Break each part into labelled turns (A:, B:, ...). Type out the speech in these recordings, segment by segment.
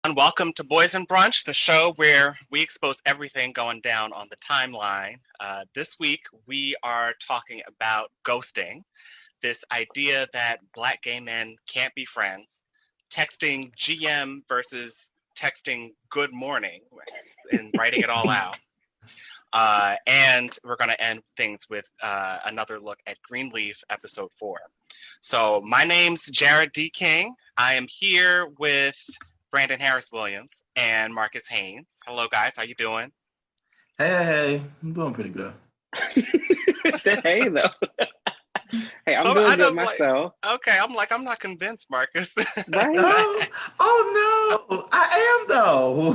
A: And welcome to Boys and Brunch, the show where we expose everything going down on the timeline. This week, we are talking about ghosting, this idea that Black gay men can't be friends, texting GM versus texting good morning, and writing it all out. And we're going to end things with another look at Greenleaf episode 4. So my name's Jarrod D. King. I am here with Brandon Harris Williams and Marcus Haynes. Hello, guys. How you doing?
B: Hey, I'm doing pretty good.
C: Hey, though. Hey, I'm doing good myself.
A: Okay, I'm not convinced, Marcus.
C: Right?
B: Oh no, I am though.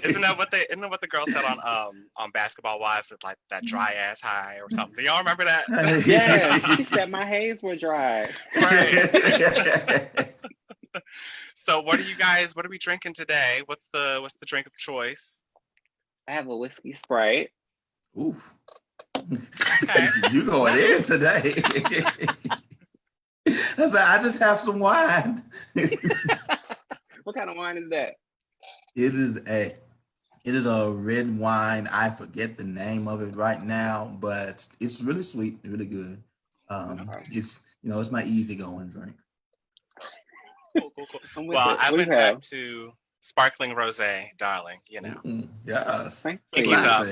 A: Isn't that what the girl said on Basketball Wives? It's like that dry ass high or something. Do y'all remember that?
C: Yeah, she said my haze were dry.
A: Right. So what are we drinking today? What's the drink of choice?
C: I have a whiskey Sprite.
B: Oof.
A: Okay.
B: You going in today. I just have some wine.
C: What kind of wine is that?
B: It is a red wine. I forget the name of it right now, but it's really sweet, really good. It's my easygoing drink.
A: Cool. Well, I went back to sparkling rosé, darling.
B: Yes.
A: Kickies up.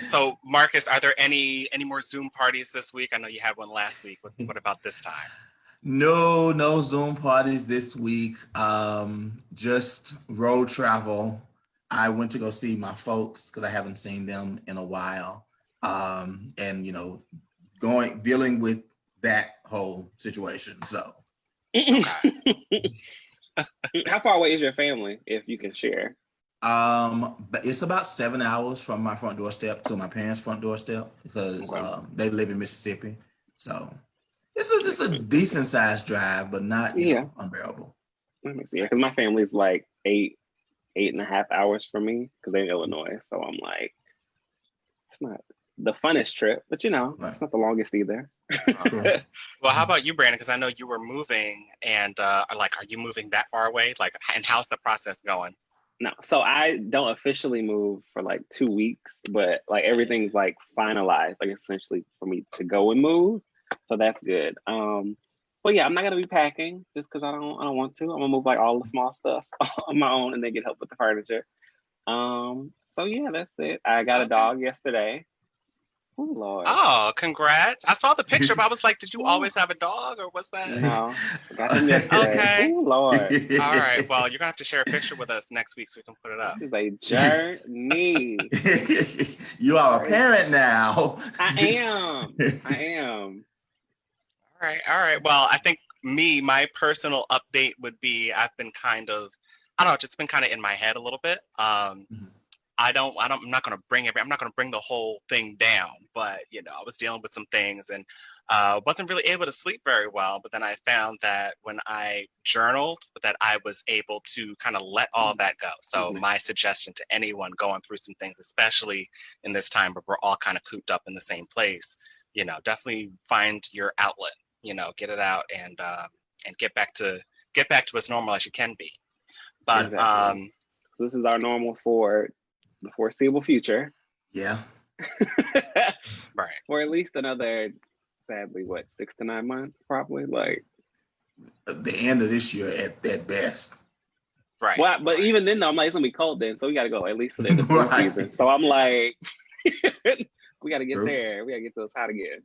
A: So, Marcus, are there any more Zoom parties this week? I know you had one last week. What about this time?
B: No Zoom parties this week. Just road travel. I went to go see my folks because I haven't seen them in a while. And dealing with that whole situation. So
A: okay.
C: How far away is your family, if you can share?
B: But it's about 7 hours from my front doorstep to my parents' front doorstep because they live in Mississippi. So it's just a decent sized drive, but not unbearable.
C: Let me see. Because my family's like 8.5 hours from me because they're in Illinois. So I'm like, it's not the funnest trip, but It's not the longest either.
A: Well, how about you, Brandon? Because I know you were moving, and are you moving that far away? And how's the process going?
C: No, so I don't officially move for like 2 weeks, but like everything's like finalized, like essentially for me to go and move. So that's good. But yeah, I'm not gonna be packing just because I don't want to. I'm gonna move like all the small stuff on my own and then get help with the furniture. So yeah, that's it. I got a dog yesterday. Oh Lord!
A: Oh, congrats! I saw the picture, but I was like, "Did you always have a dog, or was that?"
C: No, I got him yesterday.
A: Okay.
C: Oh Lord!
A: All right. Well, you're gonna have to share a picture with us next week so we can put it up.
C: This is a journey.
B: You are a parent now.
C: I am.
A: All right. Well, I think my personal update would be I've been kind of, I don't know, it's been kind of in my head a little bit. I'm not going to bring the whole thing down, but I was dealing with some things and wasn't really able to sleep very well. But then I found that when I journaled, that I was able to kind of let all that go. So my suggestion to anyone going through some things, especially in this time where we're all kind of cooped up in the same place, definitely find your outlet. Get it out and get back to as normal as you can be. But
C: exactly. This is our normal for the foreseeable future.
B: Yeah.
A: Right.
C: For at least another, sadly, 6 to 9 months, probably. Like
B: the end of this year at best.
A: Right.
C: Well, but even then, though, I'm like, it's gonna be cold then, so we gotta go at least to the end of the season. So I'm like, we gotta get there. We gotta get to this hot again.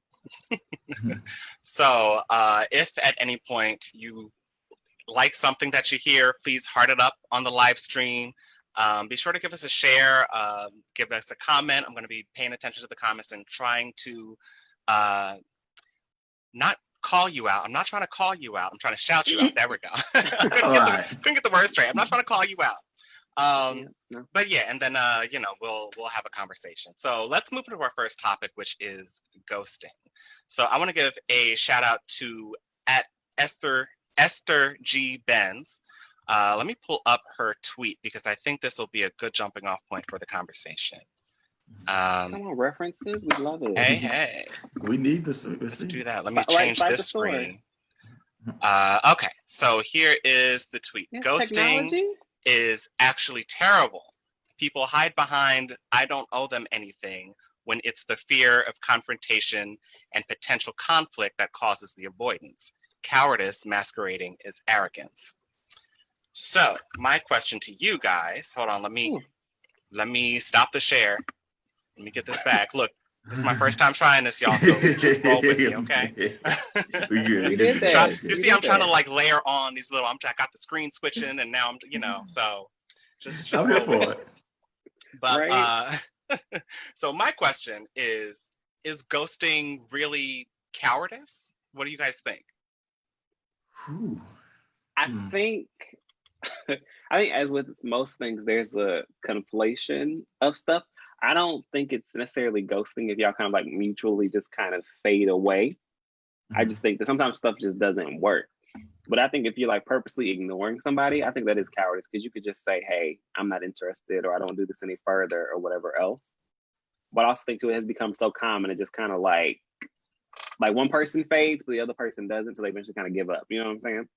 A: So if at any point you like something that you hear, please heart it up on the live stream. Be sure to give us a share, give us a comment. I'm going to be paying attention to the comments and trying to not call you out. I'm not trying to call you out. I'm trying to shout you out. There we go. couldn't get the word straight. I'm not trying to call you out. But yeah, and then we'll have a conversation. So let's move into our first topic, which is ghosting. So I want to give a shout out to at Esther G. Benz. Let me pull up her tweet because I think this will be a good jumping off point for the conversation.
C: Come on, references, we love it.
A: Hey.
B: We need this.
A: Let's do that. Let me change this screen. Okay, so here is the tweet.
C: It's
A: Ghosting
C: technology.
A: is actually terrible. People hide behind, I don't owe them anything, when it's the fear of confrontation and potential conflict that causes the avoidance. Cowardice masquerading as arrogance. So, my question to you guys, hold on, let me stop the share. Let me get this back. Look, this is my first time trying this, y'all, so just roll with me, okay?
C: You did that.
A: You see, I'm trying to like layer on these little, I got the screen switching and now I'm, so just
B: I'm here
A: roll with
B: for
A: it.
B: it.
A: But
C: Right.
A: so my question is ghosting really cowardice? What do you guys think?
B: Whew.
C: I think I think as with most things, there's a conflation of stuff. I don't think it's necessarily ghosting if y'all kind of like mutually just kind of fade away. I just think that sometimes stuff just doesn't work. But I think if you're like purposely ignoring somebody, I think that is cowardice because you could just say, hey, I'm not interested or I don't do this any further or whatever else. But I also think too, it has become so common, it just kind of like one person fades, but the other person doesn't, so they eventually kind of give up. You know what I'm saying?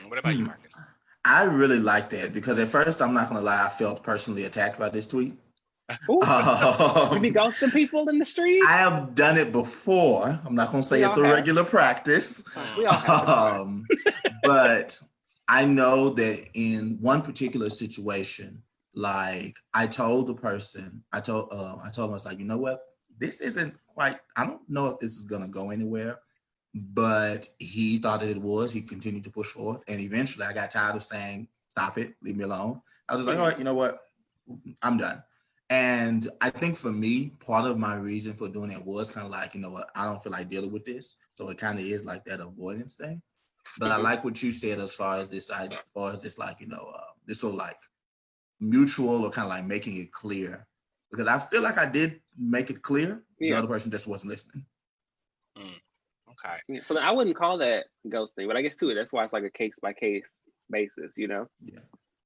A: What about you, Marcus?
B: I really like that because at first, I'm not gonna lie, I felt personally attacked by this tweet.
C: You be ghosting people in the street?
B: I have done it before. I'm not gonna say
C: We
B: it's
C: all
B: a
C: have.
B: regular practice.
C: We all have.
B: But I know that in one particular situation, like I told the person, I told him, I was like, you know what, this isn't quite. I don't know if this is gonna go anywhere, but he thought that it was. He continued to push forward, and eventually, I got tired of saying, "Stop it, leave me alone." I was just like, all right, you know what, I'm done. And I think for me, part of my reason for doing it was kind of like, you know what, I don't feel like dealing with this. So it kind of is like that avoidance thing. But I like what you said as far as this, like, this sort of like mutual or kind of like making it clear. Because I feel like I did make it clear. The other person just wasn't listening.
A: Okay.
C: Yeah, so I wouldn't call that ghosting, but I guess too, that's why it's like a case by case basis, you know?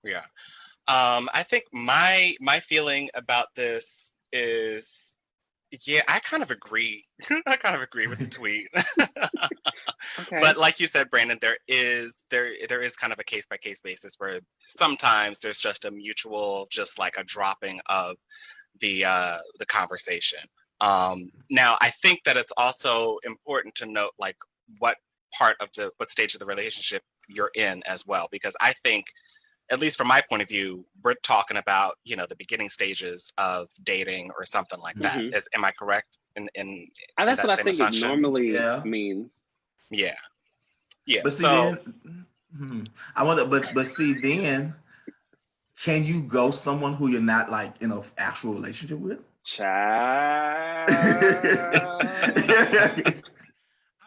A: Yeah. I think my feeling about this is, yeah, I kind of agree. I kind of agree with the tweet.
C: Okay.
A: But like you said, Brandon, there is kind of a case by case basis where sometimes there's just a mutual, just like a dropping of the conversation. Now, I think that it's also important to note like what stage of the relationship you're in as well, because I think, at least from my point of view, we're talking about, the beginning stages of dating or something like that. Am I correct in
C: that's
A: that
C: what I
A: same
C: think
A: assumption?
C: it normally means.
A: Yeah.
B: But see, then I wonder, but see, then can you ghost someone who you're not like in an actual relationship with?
C: Child.
A: I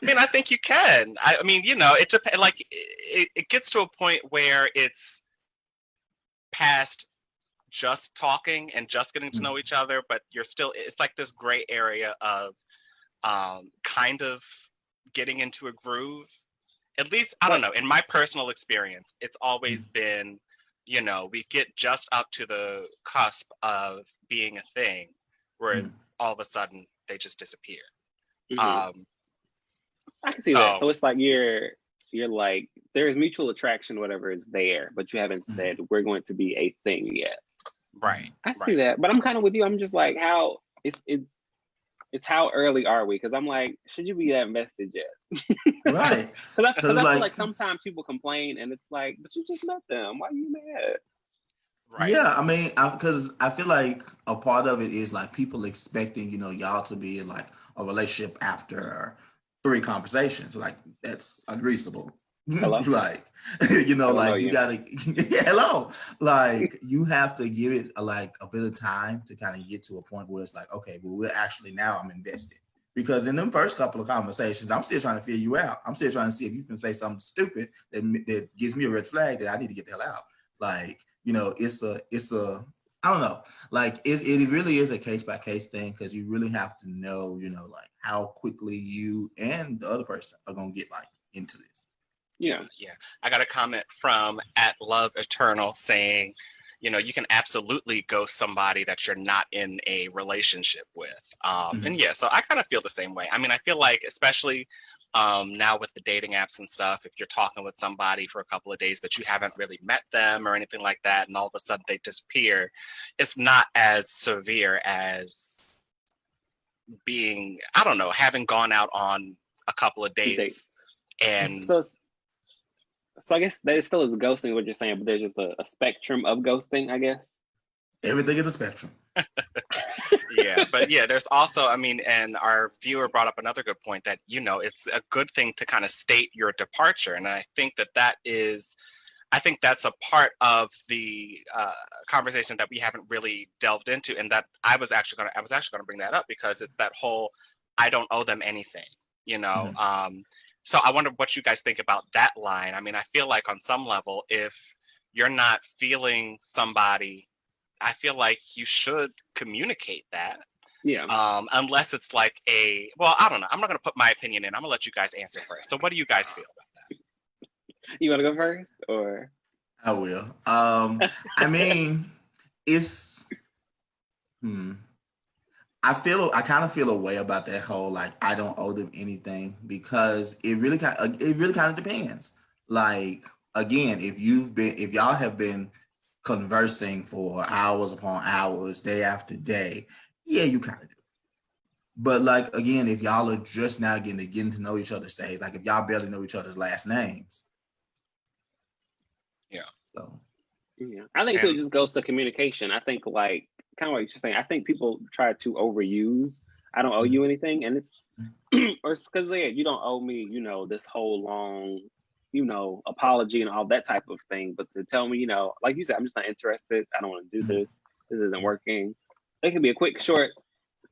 A: mean, I think you can. I mean, it depends. Like, it gets to a point where it's past just talking and just getting to know each other, but it's like this gray area of kind of getting into a groove. At least, I don't know, in my personal experience, it's always been, we get just up to the cusp of being a thing where all of a sudden they just disappear.
C: I can see that. So it's like you're like, there's mutual attraction, whatever is there, but you haven't said we're going to be a thing yet.
A: Right.
C: I see that, but I'm kind of with you. I'm just like, how it's how early are we? Because I'm like, should you be that invested yet?
B: Right.
C: Because I feel like sometimes people complain, and it's like, but you just met them. Why are you mad?
B: Right. Yeah, I mean, because I feel like a part of it is like people expecting, y'all to be in like a relationship after 3 conversations. Like that's unreasonable.
C: Hello?
B: Like, like you gotta, hello. Like you have to give it a bit of time to kind of get to a point where it's like, okay, well, we're actually now I'm invested. Because in them first couple of conversations, I'm still trying to figure you out. I'm still trying to see if you can say something stupid that gives me a red flag that I need to get the hell out. Like, it's a I don't know. Like it really is a case by case thing because you really have to know, like how quickly you and the other person are gonna get like into this.
A: Yeah. I got a comment from @LoveEternal saying, you can absolutely ghost somebody that you're not in a relationship with. And yeah, so I kind of feel the same way. I mean, I feel like especially Now with the dating apps and stuff, if you're talking with somebody for a couple of days, but you haven't really met them or anything like that, and all of a sudden they disappear, it's not as severe as being, I don't know, having gone out on a couple of dates and
C: so I guess that still is ghosting what you're saying, but there's just a spectrum of ghosting, I guess.
B: Everything is a spectrum.
A: yeah, but yeah, there's also, I mean, and our viewer brought up another good point that, you know, it's a good thing to kind of state your departure. And I think I think that's a part of the conversation that we haven't really delved into, and that I was actually gonna bring that up, because it's that whole, I don't owe them anything, you know.
B: Mm-hmm.
A: So I wonder what you guys think about that line. I mean, I feel like on some level, if you're not feeling somebody, I feel like you should communicate that.
C: Yeah.
A: Unless it's like well, I don't know. I'm not going to put my opinion in. I'm going to let you guys answer first. So what do you guys feel about that?
C: You want to go first, or?
B: I will. I mean, it's, I kind of feel a way about that whole, like, I don't owe them anything, because it really kind of depends. Like, again, if y'all have been conversing for hours upon hours, day after day, yeah, you kind of do. But like, again, if y'all are just now getting to know each other's stage, like if y'all barely know each other's last names.
A: Yeah.
B: So.
C: Yeah, I think it just goes to communication. I think, like, kind of what you're saying, I think people try to overuse, I don't owe you anything, and it's, or it's because you don't owe me, you know, this whole long, you know, apology and all that type of thing. But to tell me, you know, like you said, I'm just not interested, I don't want to do this isn't working. It can be a quick, short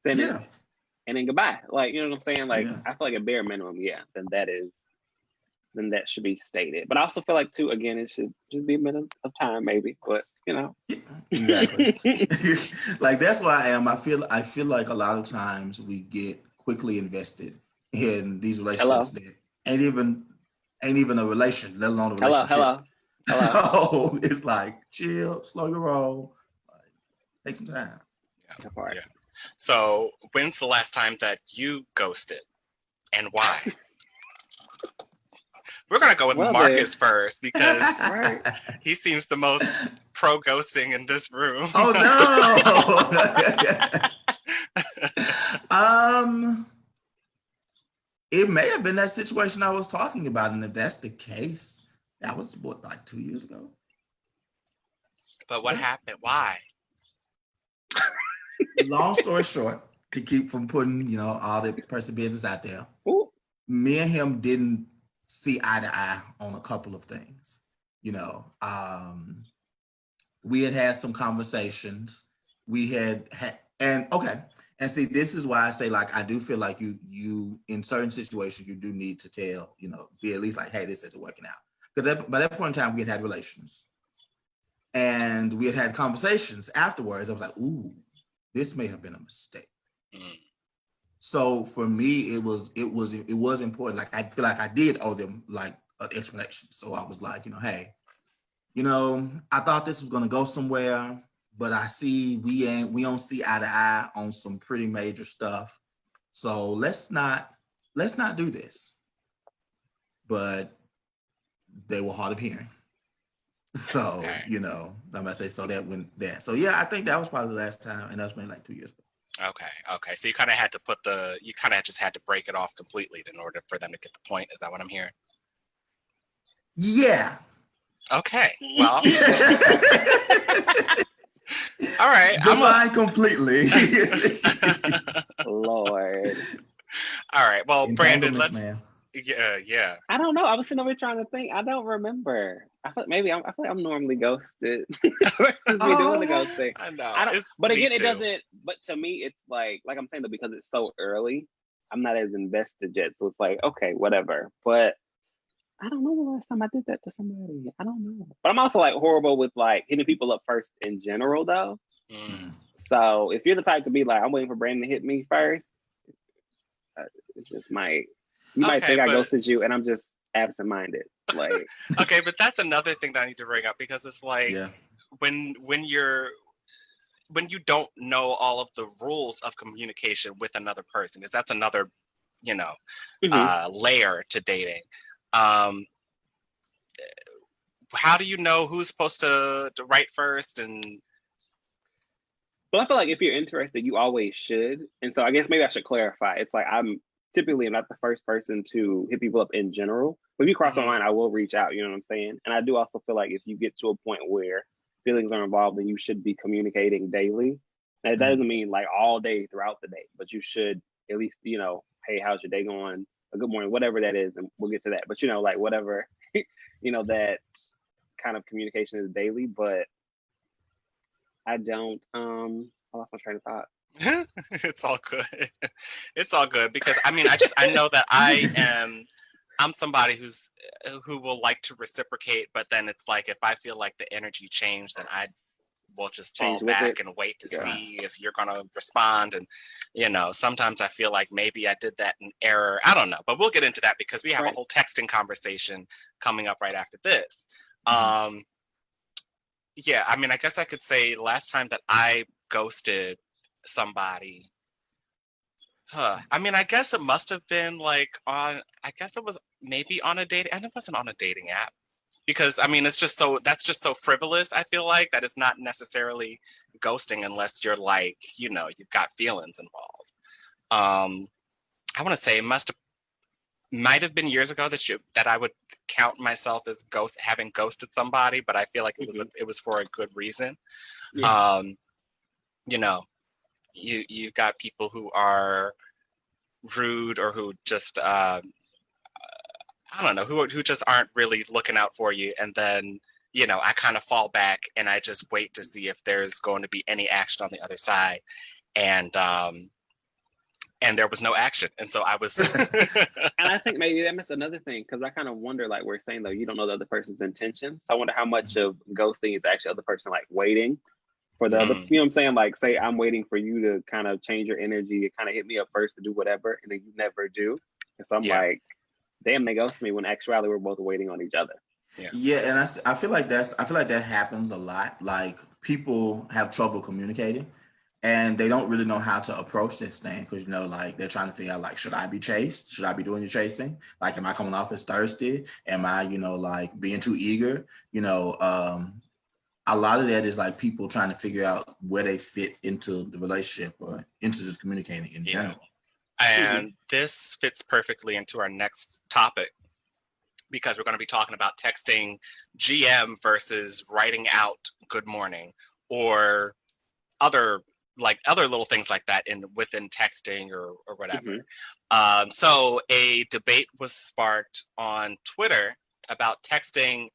C: sentence, and then goodbye. Like, you know what I'm saying? Like, I feel like a bare minimum, then that should be stated. But I also feel like, too, again, it should just be a minute of time, maybe. But, you know.
B: Exactly. Like, that's why I feel like a lot of times we get quickly invested in these relationships that ain't even a relation, let alone a relationship.
C: Hello.
B: So it's like, chill, slow your roll, like, take some time.
A: Yeah. So when's the last time that you ghosted, and why? We're going to go with Marcus first, because he seems the most pro ghosting in this room.
B: Oh, no. It may have been that situation I was talking about. And if that's the case, that was like 2 years ago.
A: But what happened? Why?
B: Long story short, to keep from putting, you know, all the personal business out there, me and him didn't see eye to eye on a couple of things. You know, we had some conversations. We had and see, this is why I say, like, I do feel like you in certain situations you do need to tell, you know, be at least like, hey, this isn't working out. Because by that point in time, we had relations, and we had conversations afterwards. I was like, ooh, this may have been a mistake. So for me, it was important. Like, I feel like I did owe them, like, an explanation. So I was like, you know, hey, you know, I thought this was gonna go somewhere, but I see we don't see eye to eye on some pretty major stuff. So let's not do this. But they were hard of hearing. So, you know, I'm gonna say, so that went there. So yeah, I think that was probably the last time, and that was maybe like 2 years ago.
A: Okay. So you kind of had to just had to break it off completely in order for them to get the point. Is that what I'm hearing?
B: Yeah.
A: Okay. Well. All right.
B: Define completely.
C: Lord.
A: All right. Well, Brandon,
B: man.
A: Yeah.
C: I don't know. I was sitting over trying to think. I don't remember. I feel like I'm normally ghosted versus me doing the ghosting.
A: I know.
C: But again, it doesn't. But to me, it's like I'm saying, that because it's so early, I'm not as invested yet. So it's like, okay, whatever. But I don't know the last time I did that to somebody. I don't know. But I'm also like horrible with like hitting people up first in general, though. So if you're the type to be like, I'm waiting for Brandon to hit me first, it just might. You might think I ghosted you, and I'm just absent-minded. Like,
A: okay, but that's another thing that I need to bring up, because it's like when you don't know all of the rules of communication with another person, because that's another layer to dating. How do you know who's supposed to write first? And
C: well, I feel like if you're interested, you always should. And so I guess maybe I should clarify. It's like I'm typically not the first person to hit people up in general. But if you cross my line, I will reach out. You know what I'm saying? And I do also feel like if you get to a point where feelings are involved, then you should be communicating daily. And it doesn't mean like all day throughout the day, but you should at least, hey, how's your day going? A good morning, whatever that is, and we'll get to that. But like whatever, that kind of communication is daily. But I don't. I lost my train of thought.
A: It's all good. It's all good because I know that I'm somebody who will like to reciprocate, but then it's like if I feel like the energy changed, then I will just fall back and wait to see if you're gonna respond. And sometimes I feel like maybe I did that in error. I don't know, but we'll get into that because we have a whole texting conversation coming up right after this. Yeah, I guess I could say last time that I ghosted somebody, I guess it must have been like I guess it was maybe on a dating, and it wasn't on a dating app because that's just so frivolous. I feel like that is not necessarily ghosting unless you're like, you've got feelings involved. I want to say it might have been years ago that I would count myself as having ghosted somebody, but I feel like it was for a good reason. Yeah. You've got people who are rude or who just I don't know, who just aren't really looking out for you, and then I kind of fall back and I just wait to see if there's going to be any action on the other side, and there was no action, and so I was.
C: And I think maybe that's another thing, because I kind of wonder, like we're saying though, you don't know the other person's intentions. So I wonder how much of ghosting is actually the other person like waiting for the other, you know what I'm saying? Like, say I'm waiting for you to kind of change your energy and kind of hit me up first to do whatever, and then you never do. And so I'm like, damn, they ghost me, when actually we're both waiting on each other.
B: Yeah, and I feel like that happens a lot. Like people have trouble communicating, and they don't really know how to approach this thing because like they're trying to figure out like, should I be chased? Should I be doing the chasing? Like, am I coming off as thirsty? Am I like being too eager? A lot of that is like people trying to figure out where they fit into the relationship or into just communicating in general.
A: And this fits perfectly into our next topic, because we're going to be talking about texting GM versus writing out good morning, or other little things like that within texting or whatever. So a debate was sparked on Twitter about texting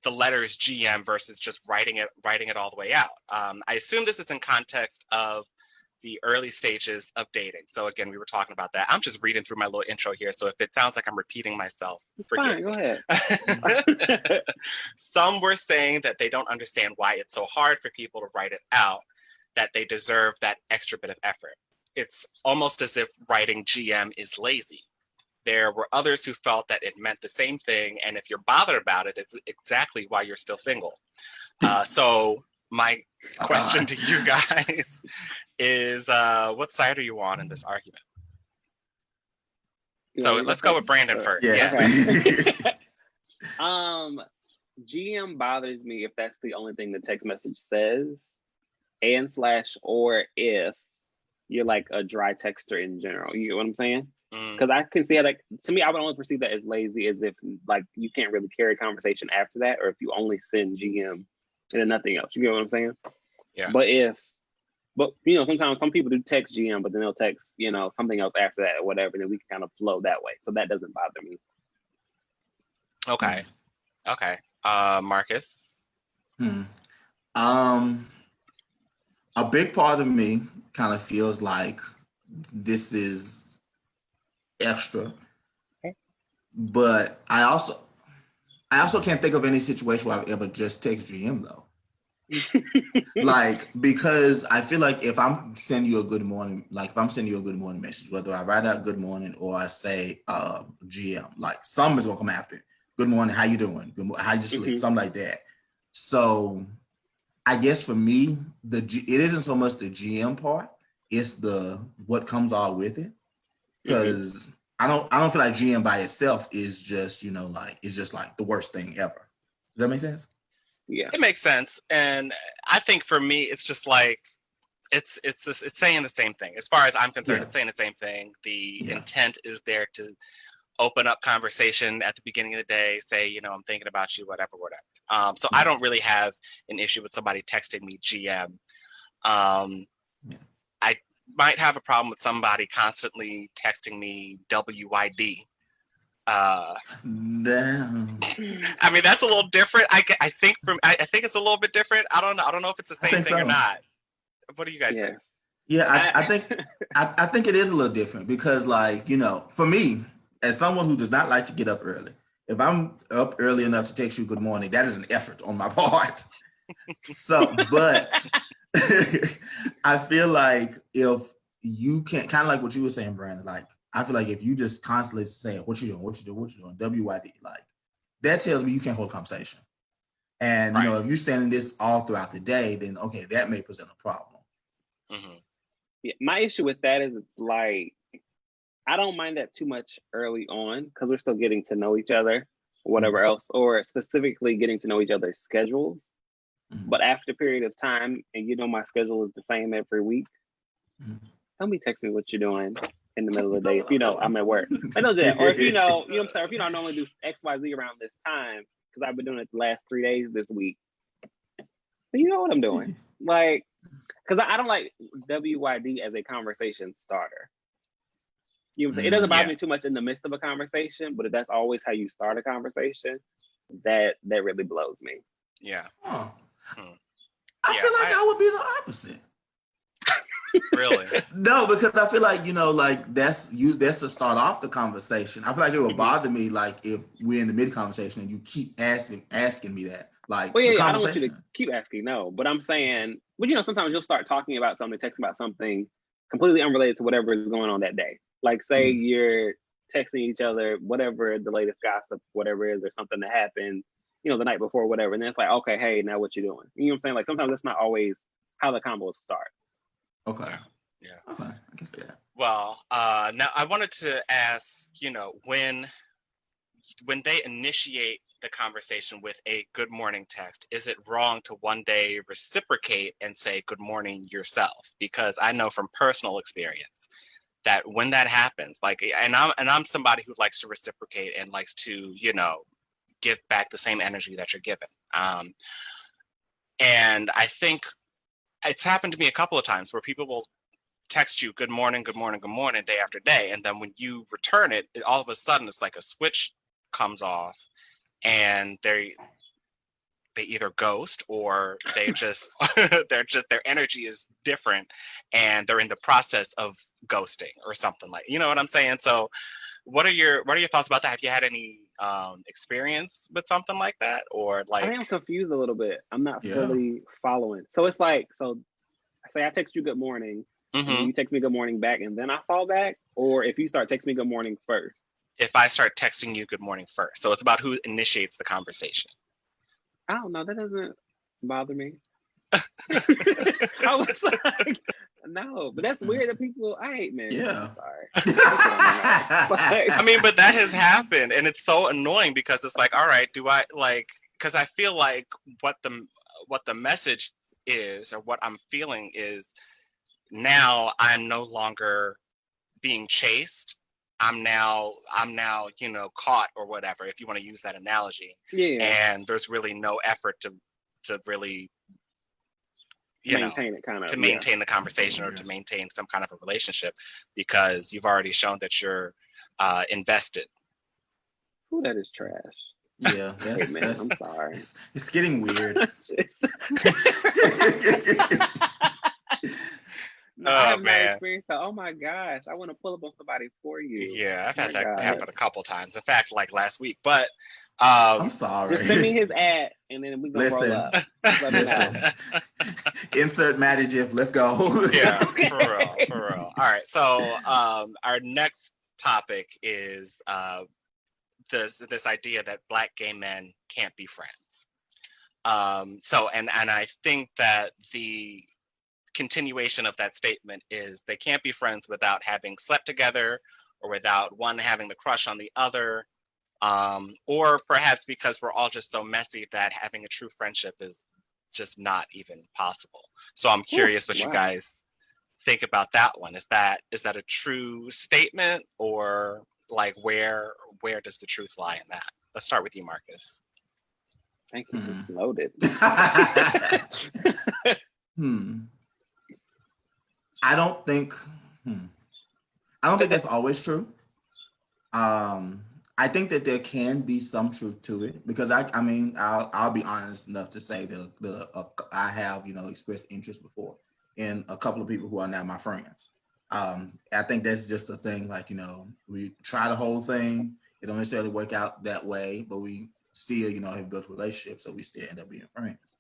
A: the letters GM versus just writing it all the way out. I assume this is in context of the early stages of dating. So again, we were talking about that. I'm just reading through my little intro here, so if it sounds like I'm repeating myself, forgive me.
C: Go ahead.
A: Some were saying that they don't understand why it's so hard for people to write it out, that they deserve that extra bit of effort. It's almost as if writing GM is lazy. There were others who felt that it meant the same thing, and if you're bothered about it, it's exactly why you're still single. So my question to you guys is, what side are you on in this argument? So let's go with Brandon first.
B: Yes.
C: Okay. GM bothers me if that's the only thing the text message says, or if you're like a dry texter in general. You get what I'm saying? Because I can see it, like, to me, I would only perceive that as lazy as if like you can't really carry a conversation after that, or if you only send GM and then nothing else. You get what I'm saying?
A: Yeah.
C: But sometimes some people do text GM, but then they'll text something else after that or whatever, and then we can kind of flow that way. So that doesn't bother me.
A: Okay. Marcus.
B: A big part of me kind of feels like this is extra, but I also can't think of any situation where I've ever just text GM though. Like, because I feel like if I'm sending you a good morning, message, whether I write out good morning or I say GM, like somebody's gonna come after it. Good morning, how you doing? Good morning, how you sleep? Something like that. So I guess for me, it isn't so much the GM part, it's the what comes all with it. Because I don't feel like GM by itself is just, it's just like the worst thing ever. Does that make sense?
C: Yeah.
A: It makes sense, and I think for me, it's just like it's saying the same thing. As far as I'm concerned,
B: Yeah.
A: it's saying the same thing. The
B: Yeah.
A: intent is there to open up conversation at the beginning of the day, say, I'm thinking about you, whatever. So I don't really have an issue with somebody texting me GM. I might have a problem with somebody constantly texting me WYD.
B: Damn.
A: I mean, that's a little different. I think it's a little bit different. I don't know if it's the
B: I
A: same
B: think
A: thing or
B: so.
A: not. What do you guys
C: Yeah.
A: think?
B: Yeah, I think it is a little different because, like, for me, as someone who does not like to get up early, if I'm up early enough to text you good morning, that is an effort on my part. So, but I feel like if you can't, kind of like what you were saying, Brandon, like, I feel like if you just constantly say, what you doing, WYD, like, that tells me you can't hold a conversation. And,
A: Right.
B: if you're saying this all throughout the day, then, okay, that may present a problem.
A: Mm-hmm.
C: Yeah, my issue with that is it's like, I don't mind that too much early on because we're still getting to know each other, whatever else, or specifically getting to know each other's schedules. But after a period of time, and my schedule is the same every week, don't be text me what you're doing in the middle of the day if I'm at work. I know that. Or if you know what I'm saying, if I normally do XYZ around this time, because I've been doing it the last 3 days this week, but you know what I'm doing. Like, because I don't like WYD as a conversation starter. You know what I'm saying? It doesn't bother me too much in the midst of a conversation, but if that's always how you start a conversation, that really blows me.
A: Yeah.
B: Huh. I feel like I would be the opposite.
A: Really?
B: No, because I feel like, like that's to start off the conversation. I feel like it would bother me, like, if we're in the mid conversation and you keep asking me that. Like,
C: well, yeah, I don't want you to keep asking, no. But I'm saying, but sometimes you'll start talking about something, texting about something completely unrelated to whatever is going on that day. Like, say you're texting each other, whatever the latest gossip, whatever it is, or something that happened, the night before, whatever. And then it's like, okay, hey, now what you doing? You know what I'm saying? Like, sometimes that's not always how the combos start.
B: Okay.
A: Yeah.
B: Okay. I guess that.
A: Well, now I wanted to ask, when they initiate the conversation with a good morning text, is it wrong to one day reciprocate and say good morning yourself? Because I know from personal experience that when that happens, like, and I'm somebody who likes to reciprocate and likes to, give back the same energy that you're given. And I think it's happened to me a couple of times where people will text you good morning, day after day, and then when you return it, all of a sudden it's like a switch comes off, and they either ghost or they just their energy is different, and they're in the process of ghosting or something, like, you know what I'm saying? So what are your thoughts about that? Have you had any experience with something like that, or like?
C: I am confused a little bit. I'm not fully following. So it's like, so say I text you good morning, and then you text me good morning back, and then I fall back, or if you start texting me good morning first.
A: If I start texting you good morning first, so it's about who initiates the conversation.
C: I don't know. That doesn't bother me. I was like, no, but that's weird that people. I hate men.
B: Yeah.
C: I'm sorry.
A: I mean, but that has happened, and it's so annoying because it's like, all right, do I like? Because I feel like what the message is, or what I'm feeling is, now I'm no longer being chased. I'm now caught, or whatever, if you want to use that analogy.
C: Yeah.
A: And there's really no effort to really
C: maintain
A: the conversation, or to maintain some kind of a relationship, because you've already shown that you're invested.
C: Ooh, that is trash.
B: Yeah,
C: man, I'm sorry.
B: It's getting weird.
C: I have not experienced that. Oh my gosh, I want to pull up on somebody for you.
A: Yeah, I've had that happen a couple times. In fact, like last week. But
B: I'm sorry.
C: Just send me his ad, and then we gonna roll up.
B: Listen. Insert Maddie GIF. Let's go.
A: Yeah, for real. All right. So our next topic is this idea that Black gay men can't be friends. So I think that the continuation of that statement is they can't be friends without having slept together, or without one having the crush on the other, or perhaps because we're all just so messy that having a true friendship is just not even possible. So I'm curious what you
C: Wow.
A: guys think about that one. Is that a true statement, or like where does the truth lie in that? Let's start with you, Marcus.
C: Thank you. It's loaded.
B: I don't think that's always true. I think that there can be some truth to it, because I'll be honest enough to say that I have expressed interest before in a couple of people who are now my friends. I think that's just a thing. Like, we try the whole thing. It don't necessarily work out that way, but we still have built relationships, so we still end up being friends.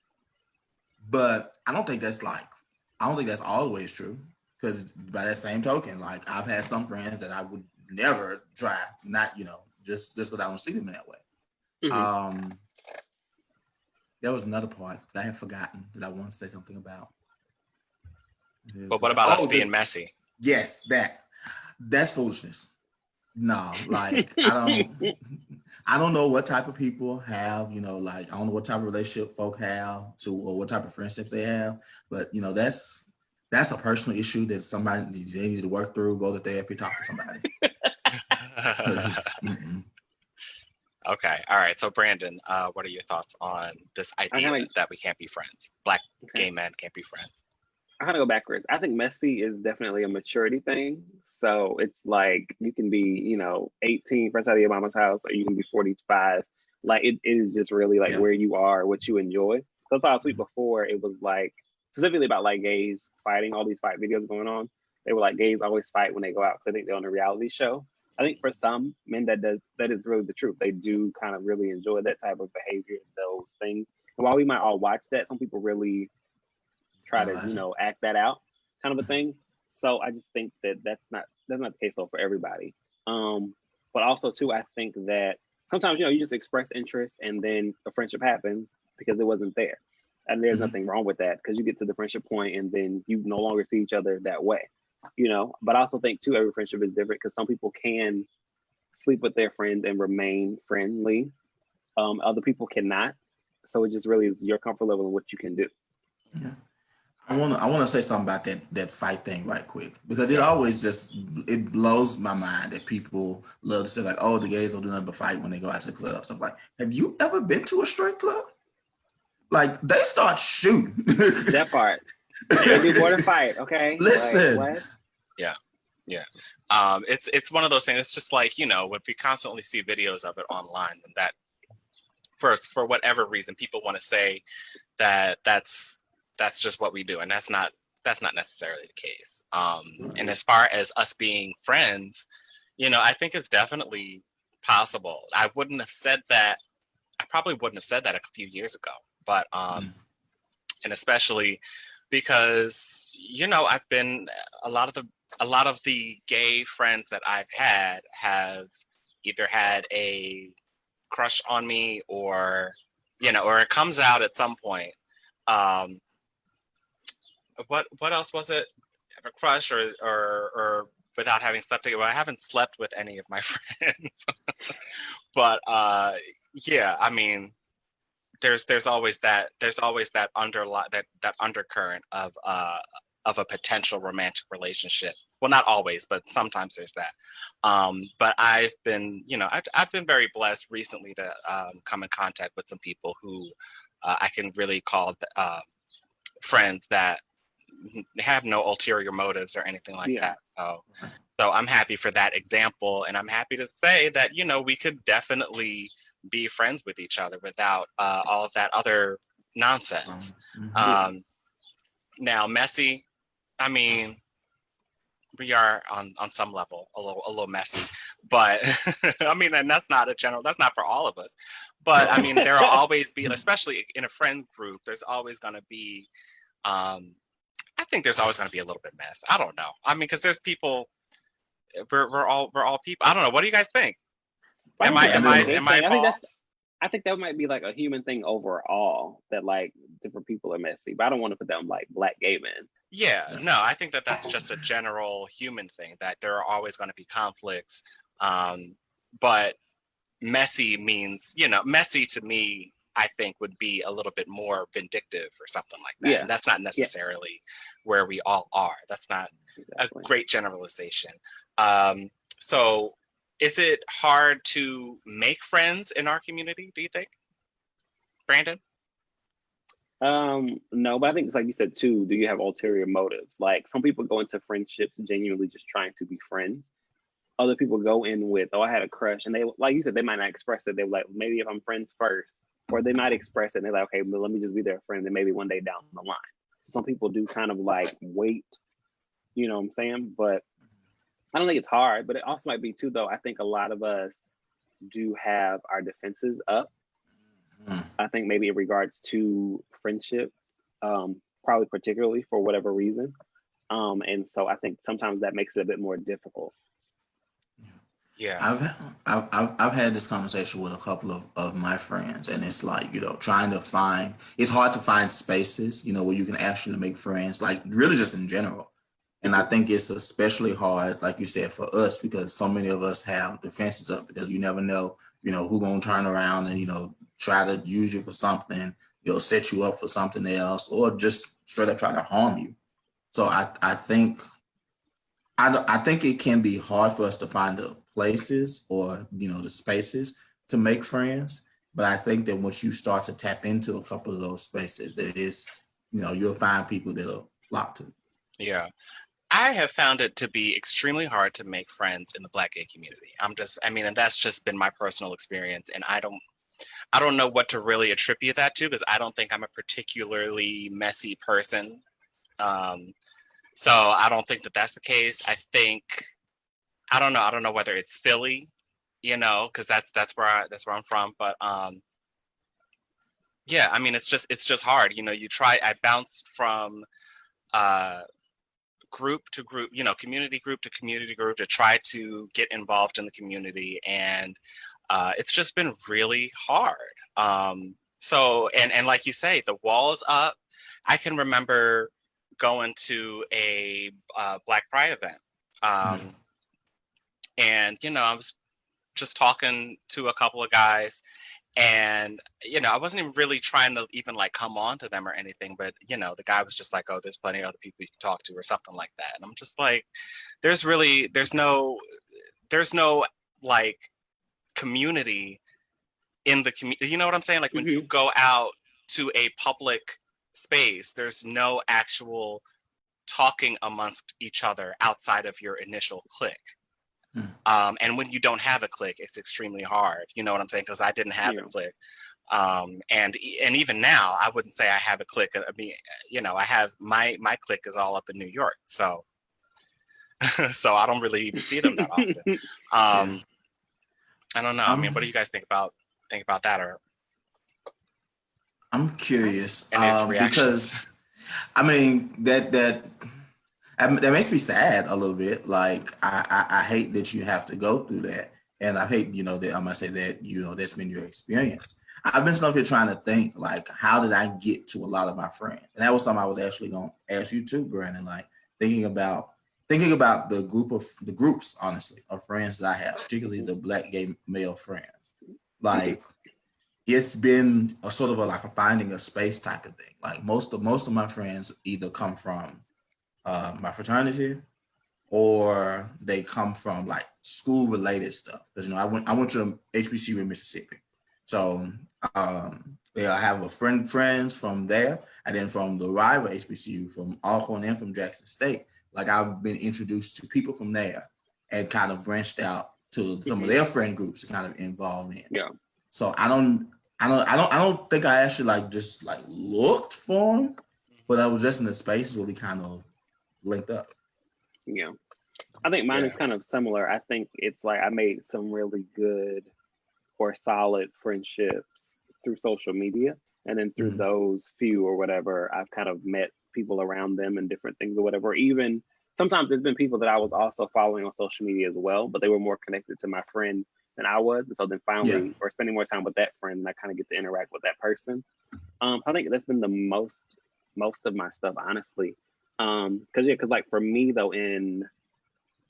B: But I don't think that's always true, because by that same token, like, I've had some friends that I would never try, not just because I don't see them in that way.
C: Mm-hmm.
B: There was another part that I had forgotten that I wanted to say something about.
A: But what about us being messy?
B: Yes, that's foolishness. No, like, I don't know what type of people have, like, I don't know what type of relationship folk have or what type of friendships they have, but that's a personal issue that somebody they need to work through, go to therapy, talk to somebody.
A: Okay, all right. So Brandon, what are your thoughts on this idea that we can't be friends? Black gay men can't be friends.
C: I'm gonna go backwards. I think messy is definitely a maturity thing. So it's like you can be, 18, fresh out of your mama's house, or you can be 45. Like it is just really like where you are, what you enjoy. So that's why I was sweet before. It was like specifically about like gays fighting, all these fight videos going on. They were like, gays always fight when they go out, because I think they're on a reality show. I think for some men that is really the truth. They do kind of really enjoy that type of behavior, those things. And while we might all watch that, some people really try to act that out, kind of a thing. So I just think that that's not the case though for everybody. But also too, I think that sometimes you just express interest and then a friendship happens because it wasn't there, and there's nothing wrong with that, because you get to the friendship point and then you no longer see each other that way. But I also think too, every friendship is different, because some people can sleep with their friends and remain friendly. Other people cannot. So it just really is your comfort level and what you can do.
B: Yeah. I want to say something about that fight thing right quick, because it always it blows my mind that people love to say like, oh, the gays don't do nothing but fight when they go out to the club. So I'm like, have you ever been to a straight club? Like, they start shooting.
C: That part. They do more than fight, okay?
B: Listen.
C: Like, what?
A: Yeah. It's one of those things. It's just like, if we constantly see videos of it online, and that for whatever reason, people want to say that that's just what we do, and that's not necessarily the case. And as far as us being friends, I think it's definitely possible. I probably wouldn't have said that a few years ago, but and especially because I've been a lot of the gay friends that I've had have either had a crush on me, or it comes out at some point. What else was it? Have a crush or without having slept together. Well, I haven't slept with any of my friends, but yeah, I mean, there's always that undercurrent of a potential romantic relationship. Well, not always, but sometimes there's that. But I've been very blessed recently to come in contact with some people who I can really call friends that have no ulterior motives or anything like that. So I'm happy for that example, and I'm happy to say that we could definitely be friends with each other without all of that other nonsense. Now, messy, I mean, we are on some level a little messy, but I mean, and that's not for all of us, but I mean, there will always be, especially in a friend group, there's always going to be I think there's always going to be a little bit mess. I don't know. I mean, because there's people. We're all people. I don't know. What do you guys think? Am I false?
C: I think that might be like a human thing overall, that like different people are messy, but I don't want to put them like black gay men.
A: Yeah, no, I think that that's just a general human thing, that there are always going to be conflicts. But messy means, messy to me, I think would be a little bit more vindictive or something like that.
C: Yeah.
A: And that's not
C: Yeah.
A: necessarily where we all are. That's not
C: Exactly.
A: a great generalization. So is it hard to make friends in our community, do you think, Brandon?
C: No, but I think it's like you said too, do you have ulterior motives? Like some people go into friendships genuinely just trying to be friends. Other people go in with, oh, I had a crush, and they, like you said, they might not express it. They're like, maybe if I'm friends first, or they might express it and they're like, okay, well, let me just be their friend, and maybe one day down the line. Some people do kind of like wait, you know what I'm saying? But I don't think it's hard, but it also might be too, though. I think a lot of us do have our defenses up. I think maybe in regards to friendship, probably particularly for whatever reason. And so I think sometimes that makes it a bit more difficult.
A: Yeah.
B: I've had this conversation with a couple of my friends, and it's like, trying to find, it's hard to find spaces, where you can actually make friends, like really just in general. And I think it's especially hard, like you said, for us, because so many of us have defenses up, because you never know, who gonna turn around and, try to use you for something, set you up for something else, or just straight up try to harm you. So I think I think it can be hard for us to find the places or the spaces to make friends. But I think that once you start to tap into a couple of those spaces, that is, you'll find people that'll flock to.
A: Yeah. I have found it to be extremely hard to make friends in the Black gay community. And that's just been my personal experience. And I don't know what to really attribute that to, because I don't think I'm a particularly messy person. So I don't think that that's the case. I don't know. I don't know whether it's Philly, because that's where I'm from. But yeah, it's just hard. I bounced from group to group, community group to community group to try to get involved in the community, and it's just been really hard. So and like you say, the wall's up. I can remember going to a Black Pride event, and I was just talking to a couple of guys, and I wasn't even really trying to even like come on to them or anything, but the guy was just like, oh, there's plenty of other people you can talk to or something like that. And I'm just like, there's no like community in the community. You know what I'm saying? Like when you go out to a public space, there's no actual talking amongst each other outside of your initial clique. And when you don't have a clique, it's extremely hard. You know what I'm saying? Because I didn't have a clique. And even now, I wouldn't say I have a clique. I mean, I have my clique is all up in New York. So so I don't really even see them that often. I don't know. What do you guys think about that? Or
B: I'm curious
A: reactions?
B: because that makes me sad a little bit. Like I hate that you have to go through that, and I hate that I'm gonna say that that's been your experience. I've been sitting here trying to think, like, how did I get to a lot of my friends? And that was something I was actually gonna ask you too, Brandon. Like thinking about the groups, honestly, of friends that I have, particularly the Black gay male friends. Like it's been a sort of a finding a space type of thing. Like most of my friends either come from my fraternity, or they come from like school related stuff. Because I went to HBCU in Mississippi, so I have friends from there, and then from the rival HBCU from Alcorn and from Jackson State. Like I've been introduced to people from there, and kind of branched out to some of their friend groups to kind of involve in.
C: Yeah.
B: So I don't think I actually just looked for them, but I was just in the spaces where we kind of linked up.
C: Yeah. I think mine is kind of similar. I think it's like I made some really good or solid friendships through social media. And then through those few or whatever, I've kind of met people around them and different things or whatever. Even sometimes there's been people that I was also following on social media as well, but they were more connected to my friend than I was. And so then
B: Yeah.
C: finally, or spending more time with that friend, and I kind of get to interact with that person. I think that's been the most of my stuff, honestly. Because like for me though, in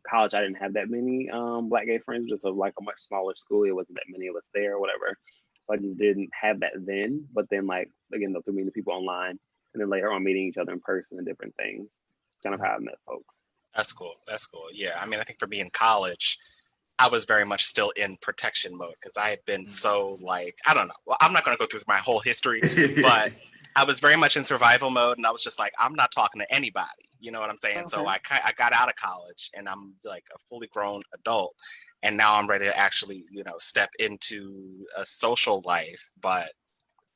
C: college, I didn't have that many Black gay friends, just of like a much smaller school. It wasn't that many of us there or whatever. So I just didn't have that then. But then like, again, though, through meeting people online and then later on meeting each other in person and different things, kind of how I met folks.
A: That's cool. That's cool. Yeah. I mean, I think for me in college, I was very much still in protection mode because I had been so like, I don't know. Well, I'm not going to go through my whole history, but I was very much in survival mode, and I was just like, I'm not talking to anybody. You know what I'm saying?
C: Okay.
A: So I got out of college, and I'm like a fully grown adult, and now I'm ready to actually, step into a social life. But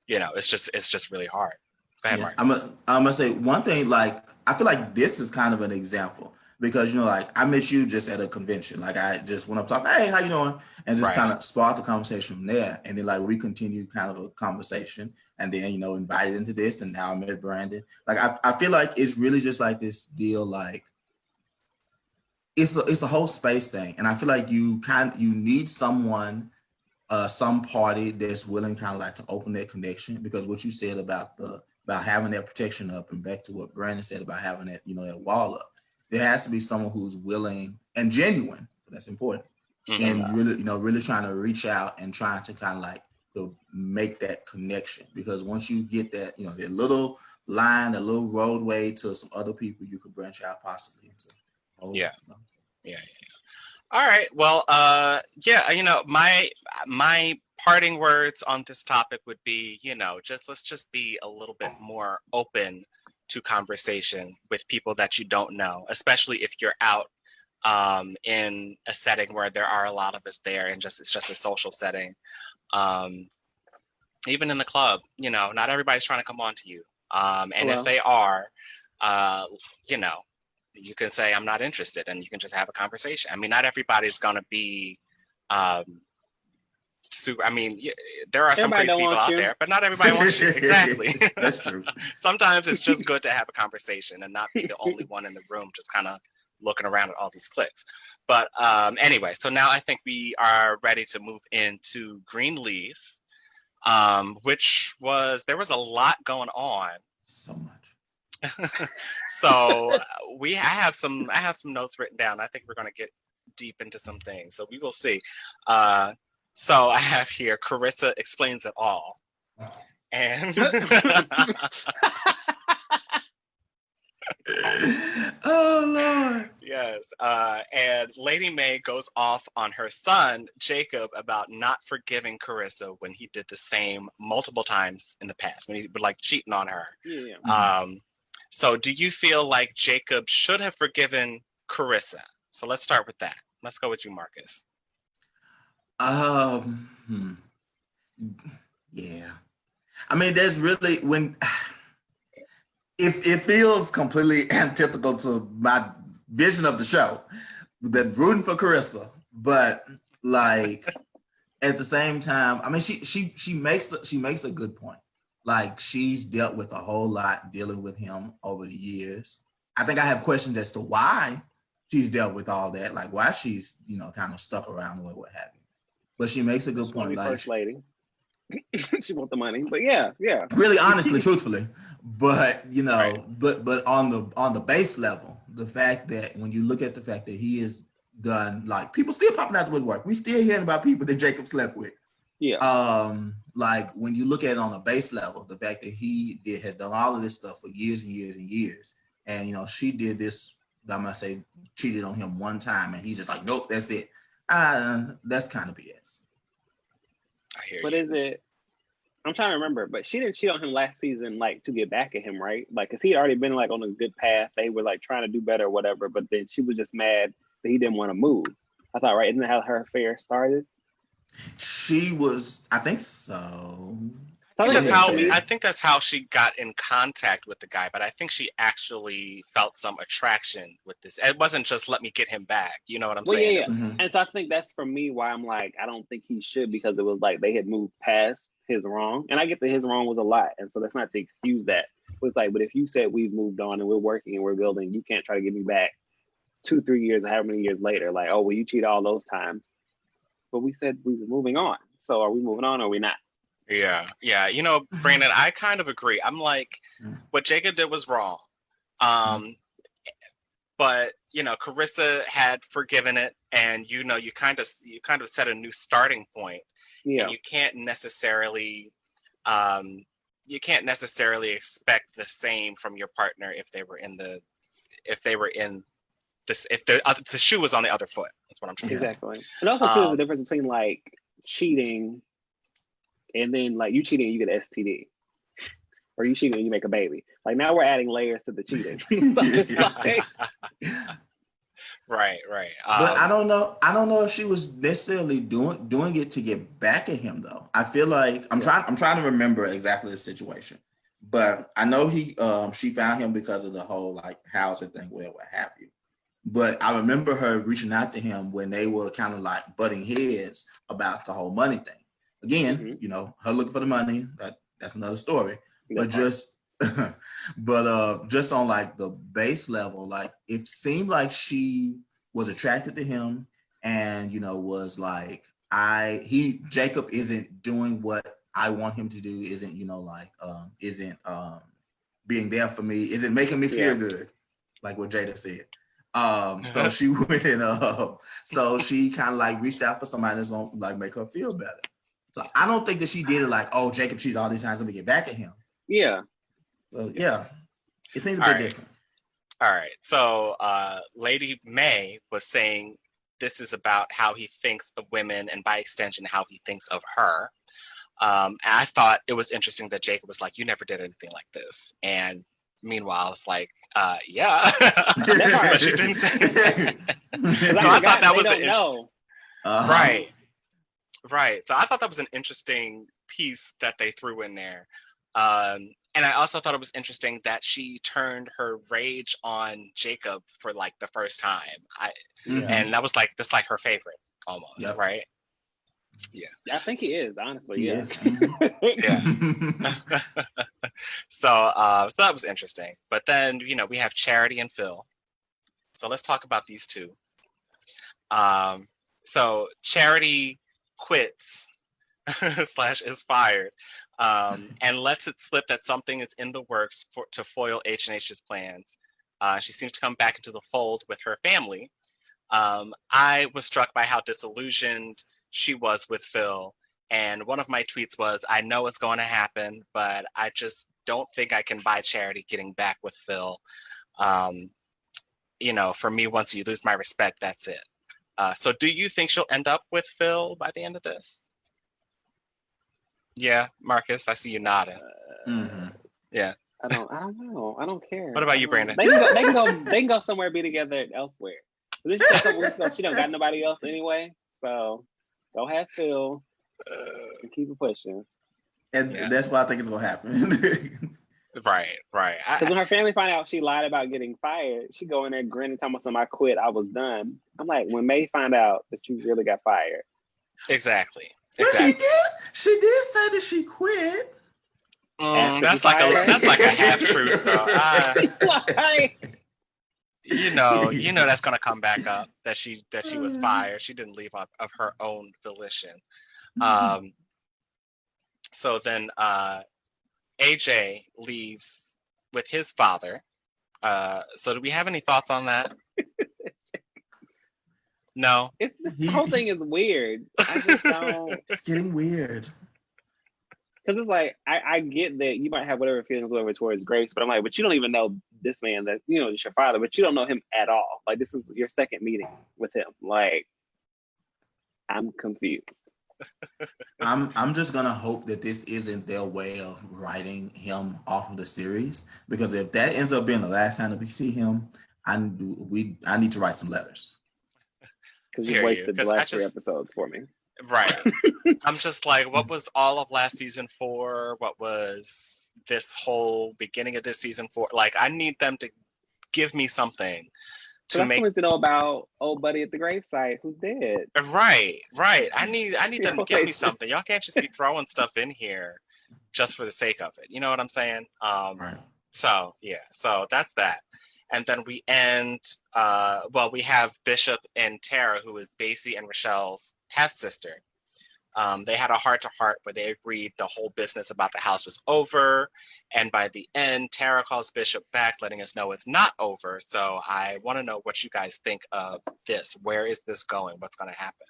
A: it's just really hard. Go ahead,
B: Yeah,
A: Marcus.
B: I'm gonna say one thing. Like, I feel like this is kind of an example because like I met you just at a convention. Like, I just went up talking, hey, how you doing, and just
A: Right.
B: kind of sparked the conversation from there. And then like we continued kind of a conversation, and then invited into this, and now I met Brandon. Like, I feel like it's really just like this deal. Like, it's a whole space thing, and I feel like you need someone. Some party that's willing kind of like to open that connection, because what you said about having that protection up, and back to what Brandon said about having that, that wall up, there has to be someone who's willing and genuine. That's important. And really trying to reach out and trying to kind of like to make that connection, because once you get that, that little line, a little roadway to some other people, you could branch out possibly into.
A: Yeah. All right. Well, my parting words on this topic would be, let's just be a little bit more open to conversation with people that you don't know, especially if you're out in a setting where there are a lot of us there, and it's just a social setting. Even in the club, not everybody's trying to come on to you. And if they are, you can say, I'm not interested, and you can just have a conversation. I mean, not everybody's going to be super. I mean, there are some crazy people out there, but not everybody wants you. Exactly.
B: That's true.
A: Sometimes it's just good to have a conversation and not be the only one in the room just kind of looking around at all these clicks. But anyway, so now I think we are ready to move into Greenleaf, there was a lot going on.
B: So much.
A: So I have some notes written down. I think we're going to get deep into some things, so we will see. So I have here, Carissa explains it all, and
B: oh Lord.
A: Yes, and Lady May goes off on her son Jacob about not forgiving Carissa when he did the same multiple times in the past, when he would like cheating on her.
C: Yeah.
A: So do you feel like Jacob should have forgiven Carissa? So let's start with that. Let's go with you, Marcus.
B: Yeah. I mean, there's really, it feels completely antithetical to my vision of the show, that rooting for Carissa, but like at the same time, I mean, she makes a good point. Like, she's dealt with a whole lot dealing with him over the years. I think I have questions as to why she's dealt with all that, like why she's, kind of stuck around with what have you. But she makes a good point.
C: Like, first lady. She want the money, but yeah.
B: Really, honestly, truthfully, but
A: right.
B: but on the base level, the fact that when you look at the fact that he is done, like, people still popping out the woodwork. We still hearing about people that Jacob slept with.
C: Yeah.
B: Like, when you look at it on a base level, the fact that has done all of this stuff for years and years and years, and she did this, I must say, cheated on him one time, and he's just like, nope, that's it. That's kind of BS.
A: I hear
C: but
A: you.
C: Is it? I'm trying to remember, but she didn't cheat on him last season, like, to get back at him, right? Like, because he had already been like on a good path. They were like trying to do better or whatever, but then she was just mad that he didn't want to move. I thought, right? Isn't that how her affair started?
B: She was, I think so.
A: I think that's how she got in contact with the guy, but I think she actually felt some attraction with this. It wasn't just let me get him back. You know what I'm saying?
C: Yeah. Mm-hmm. And so I think that's for me why I'm like, I don't think he should, because it was like they had moved past his wrong. And I get that his wrong was a lot. And so that's not to excuse that. But it's like, but if you said we've moved on and we're working and we're building, you can't try to get me back 2-3 years or however many years later. Like, oh, well, you cheat all those times. but we said we were moving on. So are we moving on or are we not?
A: Yeah. You know, Brandon, I kind of agree. I'm like, what Jacob did was wrong. But you know, Carissa had forgiven it, and you know, you kind of set a new starting point,
C: Yeah.
A: and you can't necessarily expect the same from your partner if the shoe was on the other foot. That's what I'm trying to say.
C: Exactly. And also too, there's a difference between like cheating and then like you cheating and you get an STD. Or you cheat and you make a baby. Like now we're adding layers to the cheating. So it's like...
A: Right.
B: But I don't know if she was necessarily doing it to get back at him though. I feel like I'm trying to remember exactly the situation. But I know she found him because of the whole like housing thing, whatever, what have you. But I remember her reaching out to him when they were kind of like butting heads about the whole money thing. Again, you know, her looking for the money. That's another story. But just on like the base level, like it seemed like she was attracted to him and, you know, was like, Jacob isn't doing what I want him to do, isn't, you know, like, isn't being there for me, isn't making me feel good, like what Jada said. So she went and so she kind of like reached out for somebody that's gonna like make her feel better. So I don't think that she did it like, oh, Jacob cheated all these times, let me get back at him.
C: Yeah.
B: So yeah, it seems a bit different.
A: All right. So Lady May was saying this is about how he thinks of women and by extension how he thinks of her. And I thought it was interesting that Jacob was like, you never did anything like this. And meanwhile, it's like, yeah. But she didn't say that. So I thought that was an interesting. Right. So I thought that was an interesting piece that they threw in there. And I also thought it was interesting that she turned her rage on Jacob for like the first time. And that was like her favorite almost, right? Yeah.
C: I think he is, honestly.
B: He
C: yeah.
B: is.
A: Yeah. So that was interesting. But then, you know, we have Charity and Phil. So let's talk about these two. So Charity quits / is fired. And lets it slip that something is in the works to foil H&H's plans. She seems to come back into the fold with her family. I was struck by how disillusioned she was with Phil. And one of my tweets was, I know it's going to happen, but I just don't think I can buy Charity getting back with Phil. You know, for me, once you lose my respect, that's it. So do you think she'll end up with Phil by the end of this? Yeah, Marcus, I see you nodding. Yeah.
C: I don't know. I don't care.
A: What about you, Brandon?
C: They can go somewhere, be together elsewhere. This she don't got nobody else anyway. So go have Phil and keep it pushing.
B: And that's why I think it's gonna happen.
A: Right.
C: Because when her family find out she lied about getting fired, she go in there grinning, talking about something, I quit, I was done. I'm like, when May find out that you really got fired.
A: Exactly.
B: She did say that she quit.
A: That's like a half truth, though. You know that's gonna come back up that she was fired. She didn't leave of her own volition. So then AJ leaves with his father. So do we have any thoughts on that? No.
C: This whole thing is weird. I just don't.
B: It's getting weird.
C: Because it's like, I get that you might have whatever feelings over towards Grace, but I'm like, but you don't even know this man that, you know, is your father, but you don't know him at all. Like, this is your second meeting with him. Like, I'm confused.
B: I'm just gonna hope that this isn't their way of writing him off of the series, because if that ends up being the last time that we see him, I need to write some letters.
C: Because you wasted the last 3 episodes for me.
A: Right. I'm just like, what was all of last season for? What was this whole beginning of this season for? Like, I need them to give me something
C: to make. I wanted to know about old buddy at the gravesite who's dead.
A: Right. I need them to give me something. Y'all can't just be throwing stuff in here just for the sake of it. You know what I'm saying?
B: Right.
A: So that's that. And then we end, we have Bishop and Tara, who is Basie and Rochelle's half sister. They had a heart-to-heart where they agreed the whole business about the house was over. And by the end, Tara calls Bishop back, letting us know it's not over. So I want to know what you guys think of this. Where is this going? What's going to happen?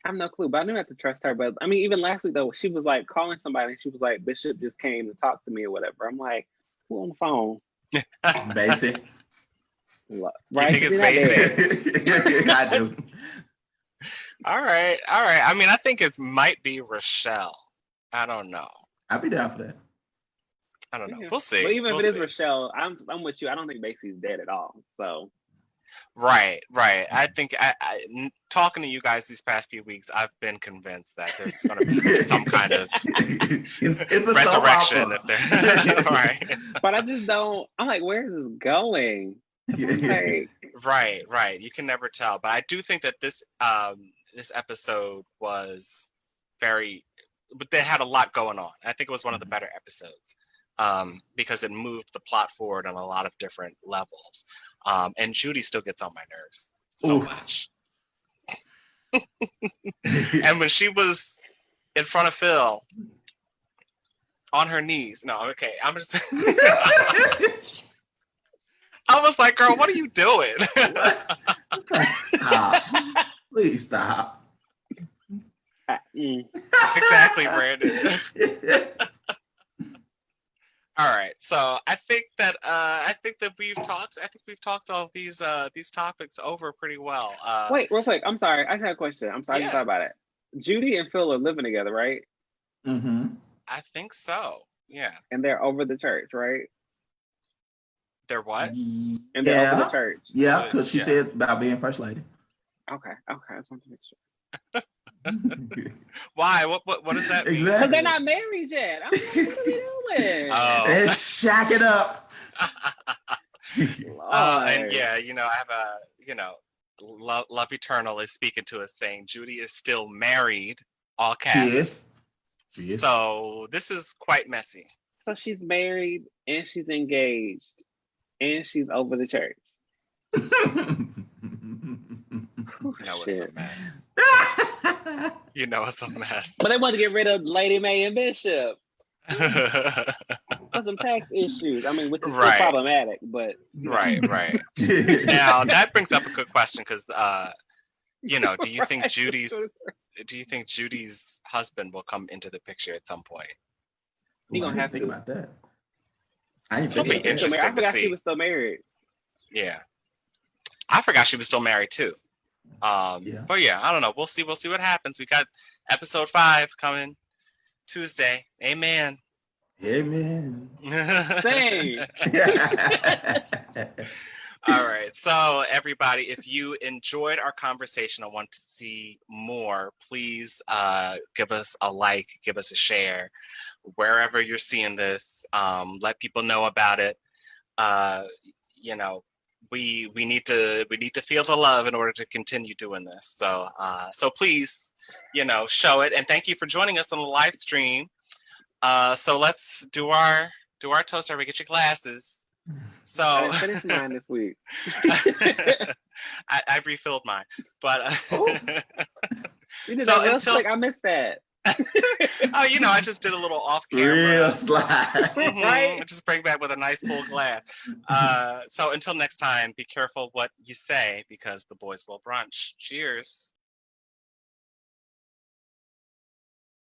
C: I have no clue, but I knew I had to trust her. But I mean, even last week though, she was like calling somebody and she was like, Bishop just came to talk to me or whatever. I'm like, who on the phone?
B: Basic.
C: Right?
A: You think it's basic?
B: I do.
A: All right. I mean, I think it might be Rochelle. I don't know.
B: I'd be down for that.
A: I don't know. We'll see.
C: But even
A: we'll
C: if it is
A: see.
C: Rochelle, I'm with you. I don't think Basie's dead at all. So
A: Right. I think talking to you guys these past few weeks, I've been convinced that there's going to be some kind of
B: it's a
A: resurrection. If they're right.
C: But I just don't. I'm like, where is this going? Like,
A: Right. You can never tell. But I do think that this episode was but they had a lot going on. I think it was one of the better episodes because it moved the plot forward on a lot of different levels. And Judy still gets on my nerves so much. And when she was in front of Phil on her knees, no, okay, I'm just. I was like, girl, what are you doing?
B: Stop. Please stop.
A: Exactly, Brandon. All right, so I think that we've talked all these topics over pretty well.
C: Wait, real quick. I'm sorry. I just had a question. I'm sorry. I just thought about it. Judy and Phil are living together, right?
B: Mm-hmm.
A: I think so. Yeah.
C: And they're over the church, right?
A: They're what?
C: And they're over the church.
B: Yeah, because she said about being first lady.
C: Okay. I just want to make sure.
A: Why? What does that mean?
B: Exactly.
C: Because they're not married yet. I'm like, what are you doing?
B: They're shacking up.
A: And yeah, I have Love Eternal is speaking to us saying Judy is still married, all caps.
B: She is.
A: So this is quite messy.
C: So she's married and she's engaged and she's over the church.
A: It's a mess. It's a mess.
C: But they want to get rid of Lady Mae and Bishop. For some tax issues. I mean, which is still problematic, but
A: right. Now that brings up a good question because do you think Judy's husband will come into the picture at some point?
C: He gonna have to
B: think about that. I
A: It'll be interesting
C: I forgot
A: to see.
C: she was still married.
A: Yeah, I forgot she was still married too. But yeah, I don't know. We'll see what happens. We got episode 5 coming Tuesday. Amen.
B: Same.
A: All right. So everybody, if you enjoyed our conversation and want to see more, please give us a like, give us a share wherever you're seeing this. Let people know about it. We need to feel the love in order to continue doing this. So please, show it. And thank you for joining us on the live stream. So let's do our toast. Everybody get your glasses. So
C: I finished mine this week.
A: I refilled mine, but
C: you did that real quick. I missed that.
A: I just did a little off camera.
B: Real slide.
C: Right?
A: Just bring back with a nice full glass. So until next time, be careful what you say because the boys will brunch. Cheers.